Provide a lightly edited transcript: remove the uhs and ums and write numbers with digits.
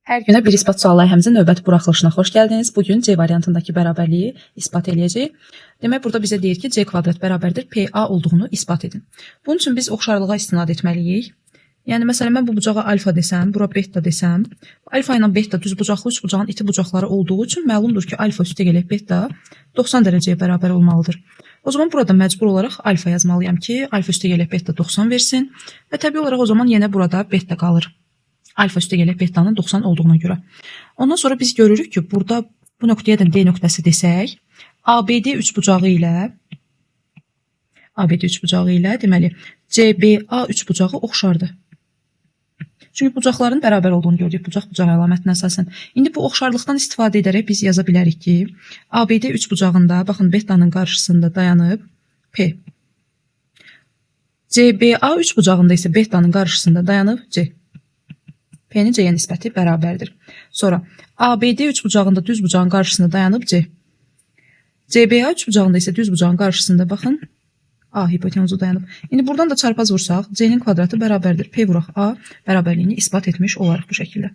Hər günə bir isbat sual layihəmizin növbəti buraxılışına xoş gəldiniz. Bugün C variantındakı bərabərliyi isbat eləyəcəyik. Demək, burada bizə deyir ki, C kvadrat bərabərdir PA olduğunu isbat edin. Bunun üçün biz oxşarlığa istinad etməliyik. Yəni, məsələn, mən bu bucağa alfa desəm, bura beta desəm, alfa ilə beta düzbucaqlı üçbucağın iti bucaqları olduğu üçün məlumdur ki, alfa üstəgələk beta 90 dərəcəyə bərabər olmalıdır. O zaman burada məcbur olaraq alfa yazmalıyam ki, alfa üstəgələk beta 90 versin və təbii olaraq o zaman yenə burada beta qalır. Alfa üstəgələk betanın 90 olduğuna görə. Ondan sonra biz görürük ki, burada bu nöqtəyə də D nöqtəsi desək, ABD üçbucağı ilə deməli CBA üçbucağı oxşardır. Çünki bucaqların bərabər olduğunu gördük, bucaq əlamətinə əsasən. İndi bu oxşarlıqdan istifadə edərək biz yaza bilərik ki, ABD üçbucağında, baxın, betanın qarşısında dayanıb P. CBA üçbucağında isə betanın qarşısında dayanıb C. P-nin C-yə nisbəti bərabərdir. Sonra ABD üçbucağında düzbucağın qarşısında dayanıb C. CBA üçbucağında isə düzbucağın qarşısında baxın A hipotenuzu dayanıb. İndi buradan da çarpaz vursaq, C-nin kvadratı bərabərdir. P vuraq A bərabərliyini isbat etmiş olarıq bu şəkildə.